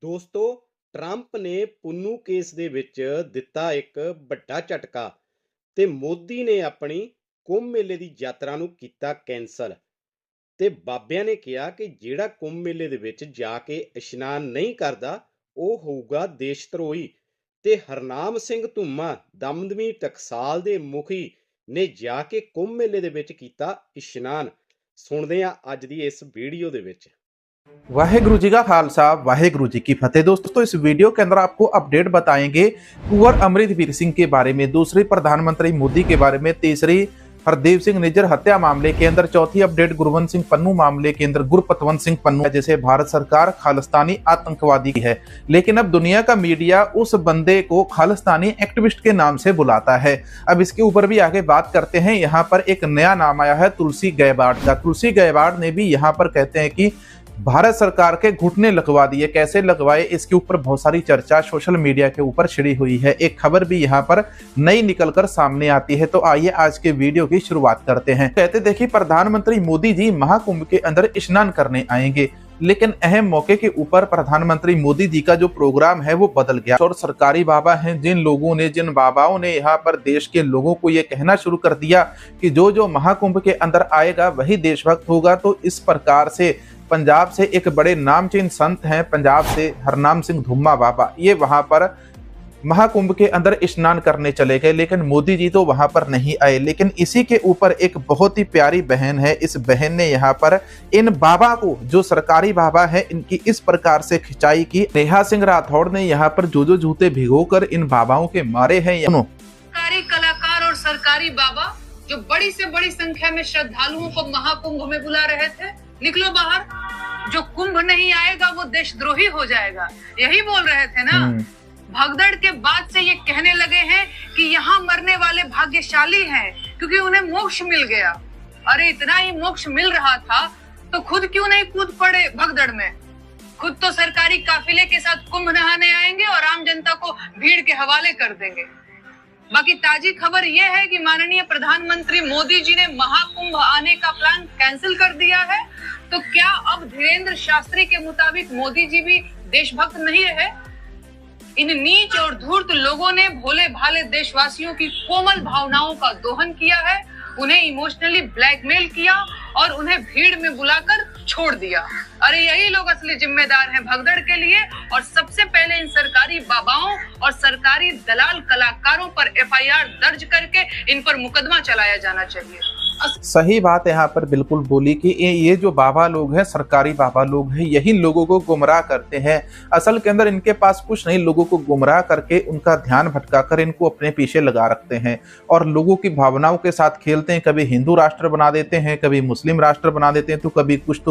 ਦੋਸਤੋ, ਟਰੰਪ ਨੇ ਪੁੰਨੂ ਕੇਸ ਦੇ ਵਿੱਚ ਦਿੱਤਾ ਇੱਕ ਵੱਡਾ ਝਟਕਾ ਤੇ ਮੋਦੀ ਨੇ ਆਪਣੀ ਕੁੰਭ ਮੇਲੇ ਦੀ ਯਾਤਰਾ ਨੂੰ ਕੀਤਾ ਕੈਂਸਲ। ਤੇ ਬਾਬਿਆਂ ਨੇ ਕਿਹਾ ਕਿ ਜਿਹੜਾ ਕੁੰਭ ਮੇਲੇ ਦੇ ਵਿੱਚ ਜਾ ਕੇ ਇਸ਼ਨਾਨ ਨਹੀਂ ਕਰਦਾ ਉਹ ਹੋਊਗਾ ਦੇਸ਼ ਧਰੋਹੀ। ਤੇ ਹਰਨਾਮ ਸਿੰਘ ਧੂਮਾ ਦਮਦਮੀ ਟਕਸਾਲ ਦੇ ਮੁਖੀ ਨੇ ਜਾ ਕੇ ਕੁੰਭ ਮੇਲੇ ਦੇ ਵਿੱਚ ਕੀਤਾ ਇਸ਼ਨਾਨ। ਸੁਣਦੇ ਹਾਂ ਅੱਜ ਦੀ ਇਸ ਵੀਡੀਓ ਦੇ ਵਿੱਚ। वाहेगुरु जी का खालसा वाहेगुरु जी की फतेह। दोस्तों इस वीडियो के अंदर आपको अपडेट बताएंगे कुंवर अमृतवीर सिंह के बारे में, दूसरी प्रधानमंत्री मोदी के बारे में, तीसरी हरदेव सिंह निज्जर हत्या मामले के अंदर, चौथी अपडेट गुरवंत सिंह पन्नू मामले के अंदर गुरपतवंत सिंह पन्नू जैसे भारत सरकार खालिस्तानी आतंकवादी की है, लेकिन अब दुनिया का मीडिया उस बंदे को खालिस्तानी एक्टिविस्ट के नाम से बुलाता है। अब इसके ऊपर भी आगे बात करते हैं। यहाँ पर एक नया नाम आया है तुलसी गैबार्ड का। तुलसी गैबार्ड ने भी यहाँ पर कहते हैं कि भारत सरकार के घुटने लगवा दिए। कैसे लगवाए, इसके ऊपर बहुत सारी चर्चा सोशल मीडिया के ऊपर छिड़ी हुई है। एक खबर भी यहाँ पर नई निकलकर सामने आती है। तो आइए आज के वीडियो की शुरुआत करते हैं। कहते देखिए, प्रधानमंत्री मोदी जी महाकुंभ के अंदर स्नान करने आएंगे, लेकिन अहम मौके के ऊपर प्रधानमंत्री मोदी जी का जो प्रोग्राम है वो बदल गया। और सरकारी बाबा हैं, जिन बाबाओं ने यहाँ पर देश के लोगों को ये कहना शुरू कर दिया कि जो महाकुंभ के अंदर आएगा वही देशभक्त होगा। तो इस प्रकार से पंजाब से एक बड़े नामचीन संत हैं, पंजाब से हरनाम सिंह धूमा बाबा, ये वहां पर महाकुंभ के अंदर स्नान करने चले गए, लेकिन मोदी जी तो वहां पर नहीं आए। लेकिन इसी के ऊपर एक बहुत ही प्यारी बहन है, इस बहन ने यहाँ पर इन बाबा को, जो सरकारी बाबा है, इनकी इस प्रकार से खिंचाई की। नेहा सिंह राठौड़ ने यहाँ पर जो जूते भिगोकर इन बाबाओं के मारे हैं। सरकारी कलाकार और सरकारी बाबा जो बड़ी से बड़ी संख्या में श्रद्धालुओं को महाकुंभ में बुला रहे थे, निकलो बाहर, जो कुंभ नहीं आएगा वो देशद्रोही हो जाएगा, यही बोल रहे थे ना। भगदड़ के बाद से ये कहने लगे हैं कि यहाँ मरने वाले भाग्यशाली हैं क्योंकि उन्हें मोक्ष मिल गया। अरे इतना ही मोक्ष मिल रहा था तो खुद क्यों नहीं कूद पड़े भगदड़ में? खुद तो सरकारी काफिले के साथ कुंभ नहाने आएंगे और आम जनता को भीड़ के हवाले कर देंगे। बाकी ताजी खबर यह है कि माननीय प्रधानमंत्री मोदी जी ने महाकुंभ आने का प्लान कैंसिल कर दिया है। तो क्या अब धीरेन्द्र शास्त्री के मुताबिक मोदी जी भी देशभक्त नहीं रहे? इन नीच और धूर्त लोगों ने भोले भाले देशवासियों की कोमल भावनाओं का दोहन किया है, उन्हें इमोशनली ब्लैकमेल किया और उन्हें भीड़ में बुलाकर छोड़ दिया। अरे यही लोग असली जिम्मेदार हैं भगदड़ के लिए। और सबसे पहले इन सरकारी बाबाओं और सरकारी दलाल कलाकारों पर एफआईआर दर्ज करके इन पर मुकदमा चलाया जाना चाहिए। सही बात यहाँ पर बिल्कुल बोली कि ये जो बाबा लोग हैं, सरकारी बाबा लोग हैं, यही लोगों को गुमराह करते हैं। असल के अंदर इनके पास कुछ नहीं, लोगों को गुमराह करके उनका ध्यान भटकाकर इनको अपने पीछे लगा रखते हैं और लोगों की भावनाओं के साथ खेलते हैं। कभी हिंदू राष्ट्र बना देते हैं, कभी मुस्लिम राष्ट्र बना देते हैं, तो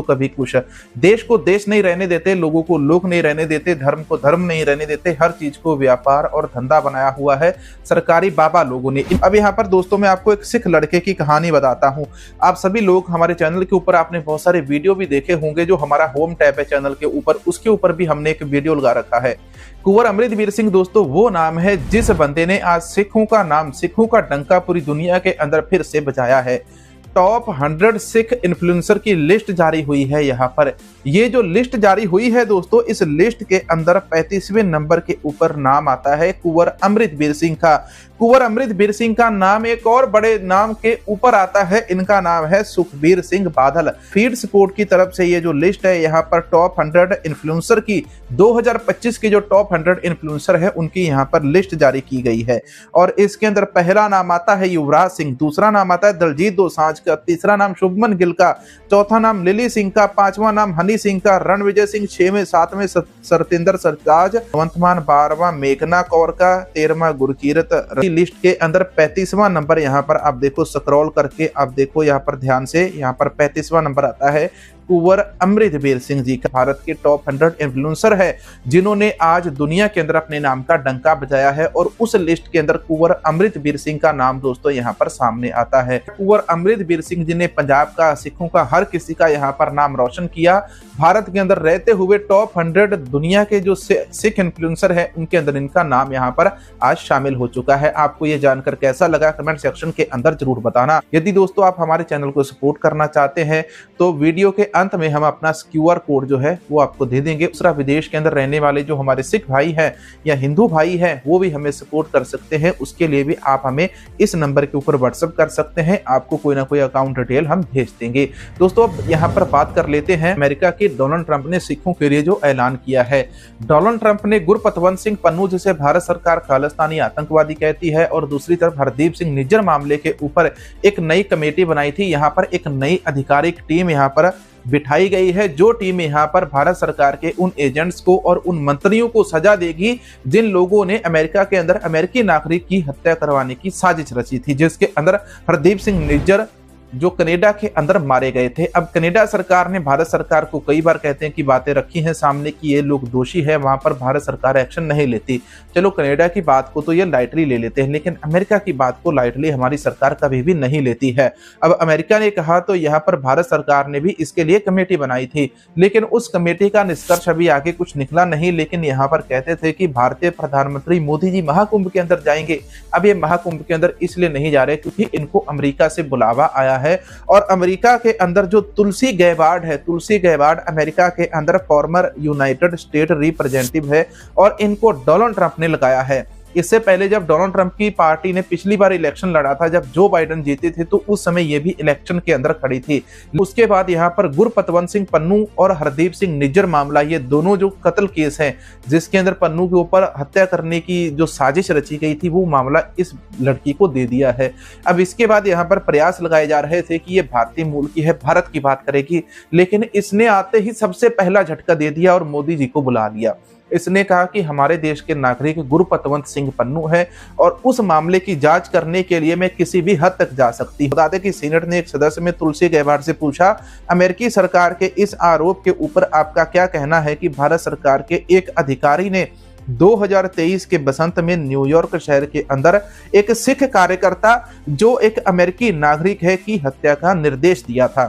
कभी कुछ। देश को देश नहीं रहने देते, लोगों को लोग नहीं रहने देते, धर्म को धर्म नहीं रहने देते, हर चीज को व्यापार और धंधा बनाया हुआ है सरकारी बाबा लोगों ने। अब यहाँ पर दोस्तों मैं आपको एक सिख लड़के की कहानी बताता हूं। आप सभी लोग हमारे चैनल के ऊपर आपने बहुत सारे वीडियो भी देखे होंगे, जो हमारा होम टैब है चैनल के ऊपर, उसके ऊपर भी हमने एक वीडियो लगा रखा है। कुंवर अमृतवीर सिंह दोस्तों वो नाम है जिस बंदे ने आज सिखों का नाम, सिखों का डंका पूरी दुनिया के अंदर फिर से बजाया है। टॉप 100 सिख इन्फ्लुएंसर की लिस्ट जारी हुई है। यहाँ पर ये जो लिस्ट जारी हुई है दोस्तों, इस लिस्ट के अंदर 35वें नंबर के ऊपर नाम आता है कुंवर अमृतवीर सिंह का। कुंवर अमृतवीर सिंह का नाम एक और बड़े नाम के ऊपर आता है, इनका नाम है सुखबीर सिंह बादल। फीड स्पोर्ट की तरफ से ये जो लिस्ट है, यहाँ पर टॉप 100 इन्फ्लुएंसर की 2025 के जो टॉप 100 इन्फ्लुएंसर है उनकी यहाँ पर लिस्ट जारी की गई है। और इसके अंदर पहला नाम आता है युवराज सिंह, दूसरा नाम आता है दलजीत दोसांझ का, तीसरा नाम शुभमन गिल का, चौथा नाम लिली सिंह का, पांचवा नाम हनी सिंह का, रणविजय सिंह 6वें, 7वें सरतेंद्र सरताज, भगवंतमान 12वां, मेघना कौर का 13वां, गुरकीरत। लिस्ट के अंदर 35वां नंबर यहाँ पर आप देखो, स्क्रॉल करके आप देखो यहाँ पर ध्यान से, यहाँ पर 35वां नंबर आता है कुंवर अमृतवीर सिंह जी का। भारत के टॉप 100 इन्फ्लुएंसर है जिन्होंने आज दुनिया के अंदर अपने नाम का डंका बजाया है, और उस लिस्ट के अंदर कुंवर अमृतवीर सिंह का नाम दोस्तों यहाँ पर सामने आता है। कुंवर अमृतवीर सिंह जी ने पंजाब का, सिखों का, हर किसी का यहाँ पर नाम रोशन किया। भारत के अंदर रहते हुए टॉप 100 दुनिया के जो सिख इन्फ्लुएंसर है उनके अंदर इनका नाम यहाँ पर आज शामिल हो चुका है। आपको ये जानकर कैसा लगा कमेंट सेक्शन के अंदर जरूर बताना। यदि दोस्तों आप हमारे चैनल को सपोर्ट करना चाहते हैं तो वीडियो के अंत में हम अपना QR कोड जो है वो आपको दे देंगे। दूसरा, विदेश के अंदर रहने वाले जो हमारे सिख भाई हैं या हिंदू भाई हैं वो भी हमें सपोर्ट कर सकते हैं। उसके लिए भी आप हमें इस नंबर के ऊपर व्हाट्सएप कर सकते हैं, आपको कोई ना कोई अकाउंट डिटेल हम भेज देंगे। दोस्तों, अब यहाँ पर बात कर लेते हैं अमेरिका के डोनाल्ड ट्रंप ने सिखों के लिए जो ऐलान किया है। डोनाल्ड ट्रंप ने गुरपतवंत सिंह पन्नू, जिसे भारत सरकार खालिस्तानी आतंकवादी कहती है, और दूसरी तरफ हरदीप सिंह निज्जर मामले के ऊपर एक नई कमेटी बनाई थी। यहाँ पर एक नई आधिकारिक टीम यहाँ पर बिठाई गई है, जो टीम यहाँ पर भारत सरकार के उन एजेंट्स को और उन मंत्रियों को सजा देगी जिन लोगों ने अमेरिका के अंदर अमेरिकी नागरिक की हत्या करवाने की साजिश रची थी, जिसके अंदर हरदीप सिंह निज्जर जो कनाडा के अंदर मारे गए थे। अब कनाडा सरकार ने भारत सरकार को कई बार कहते हैं कि बातें रखी हैं सामने कि ये लोग दोषी है, वहां पर भारत सरकार एक्शन नहीं लेती। चलो, कनाडा की बात को तो ये लाइटली ले लेते हैं, लेकिन अमेरिका की बात को लाइटली हमारी सरकार कभी भी नहीं लेती है। अब अमेरिका ने कहा तो यहाँ पर भारत सरकार ने भी इसके लिए कमेटी बनाई थी, लेकिन उस कमेटी का निष्कर्ष अभी आगे कुछ निकला नहीं। लेकिन यहाँ पर कहते थे कि भारतीय प्रधानमंत्री मोदी जी महाकुंभ के अंदर जाएंगे। अब ये महाकुंभ के अंदर इसलिए नहीं जा रहे क्योंकि इनको अमेरिका से बुलावा आया है, और अमेरिका के अंदर जो तुलसी गैबार्ड है, तुलसी गैबार्ड अमेरिका के अंदर फॉर्मर यूनाइटेड स्टेट रिप्रेजेंटेटिव है, और इनको डोनाल्ड ट्रंप ने लगाया है। इससे पहले जब डोनाल्ड ट्रंप की पार्टी ने पिछली बार इलेक्शन लड़ा था, जब जो बाइडेन जीते थे, तो उस समय ये भी इलेक्शन के अंदर खड़ी थी। उसके बाद यहाँ पर गुरपतवंत सिंह पन्नू और हरदीप सिंह निज्जर मामला, ये दोनों जो कत्ल केस हैं, जिसके अंदर पन्नू के ऊपर हत्या करने की जो साजिश रची गई थी, वो मामला इस लड़की को दे दिया है। अब इसके बाद यहाँ पर प्रयास लगाए जा रहे थे कि ये भारतीय मूल की है, भारत की बात करेगी, लेकिन इसने आते ही सबसे पहला झटका दे दिया और मोदी जी को बुला लिया। इसने कहा कि हमारे देश के नागरिक गुरपतवंत सिंह पन्नू है और उस मामले की जांच करने के लिए मैं किसी भी हद तक जा सकती हूं। बता दें कि सीनेट ने एक सदस्य में तुलसी गैबार्ड से पूछा, अमेरिकी सरकार के इस आरोप के ऊपर आपका क्या कहना है कि भारत सरकार के एक अधिकारी ने 2023 के बसंत में न्यूयॉर्क शहर के अंदर एक सिख कार्यकर्ता जो एक अमेरिकी नागरिक है की हत्या का निर्देश दिया था।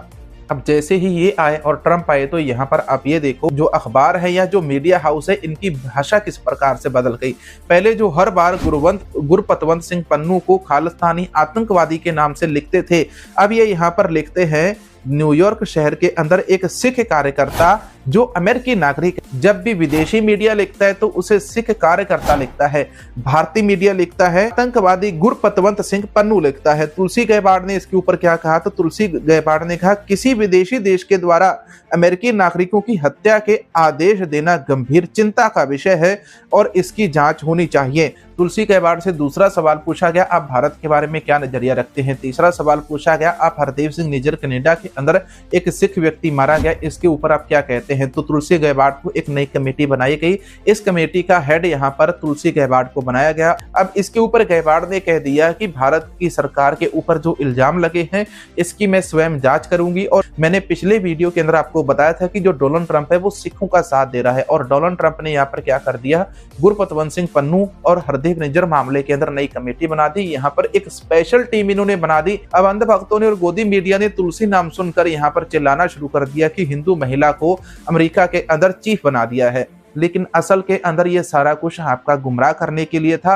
अब जैसे ही ये आए और ट्रंप आए तो यहाँ पर आप ये देखो, जो अखबार है या जो मीडिया हाउस है, इनकी भाषा किस प्रकार से बदल गई। पहले जो हर बार गुरपतवंत सिंह पन्नू को खालिस्तानी आतंकवादी के नाम से लिखते थे, अब ये यहाँ पर लिखते हैं न्यूयॉर्क शहर के अंदर एक सिख कार्यकर्ता जो अमेरिकी नागरिक। जब भी विदेशी मीडिया लिखता है तो उसे सिख कार्यकर्ता लिखता है, भारतीय मीडिया लिखता है आतंकवादी गुरपतवंत सिंह पन्नू लिखता है। तुलसी गैबार्ड ने इसके ऊपर क्या कहा, तो तुलसी गैबार्ड ने कहा, किसी विदेशी देश के द्वारा अमेरिकी नागरिकों की हत्या के आदेश देना गंभीर चिंता का विषय है और इसकी जांच होनी चाहिए। तुलसी गैबार्ड से दूसरा सवाल पूछा गया, आप भारत के बारे में क्या नजरिया रखते हैं। तीसरा सवाल पूछा गया, आप हरदीप सिंह निज्जर कनाडा के अंदर एक सिख व्यक्ति मारा गया, इसके ऊपर आप क्या कहते हैं। तो तुलसी गैबार्ड को एक नई कमेटी बनाई गई, इस कमेटी का हेड यहाँ पर तुलसी गैबार्ड को बनाया गया। अब इसके ऊपर गैबार्ड ने कह दिया कि भारत की सरकार के ऊपर जो इल्जाम लगे हैं इसकी मैं स्वयं जांच करूंगी। और मैंने पिछले वीडियो के अंदर आपको बताया था कि जो डोनाल्ड ट्रंप है वो सिखों का साथ दे रहा है, और डोनाल्ड ट्रंप ने यहाँ पर क्या कर दिया, गुरपतवंत सिंह पन्नू और हरदीप निज्जर मामले के अंदर नई कमेटी बना दी। यहाँ पर एक स्पेशल टीम इन्होंने बना दी। अब अंधभक्तों ने और गोदी मीडिया ने तुलसी नाम सुनकर यहाँ पर चिल्लाना शुरू कर दिया कि हिंदू महिला को अमेरिका के अंदर चीफ बना दिया है, लेकिन असल के अंदर ये सारा कुछ आपका गुमराह करने के लिए था।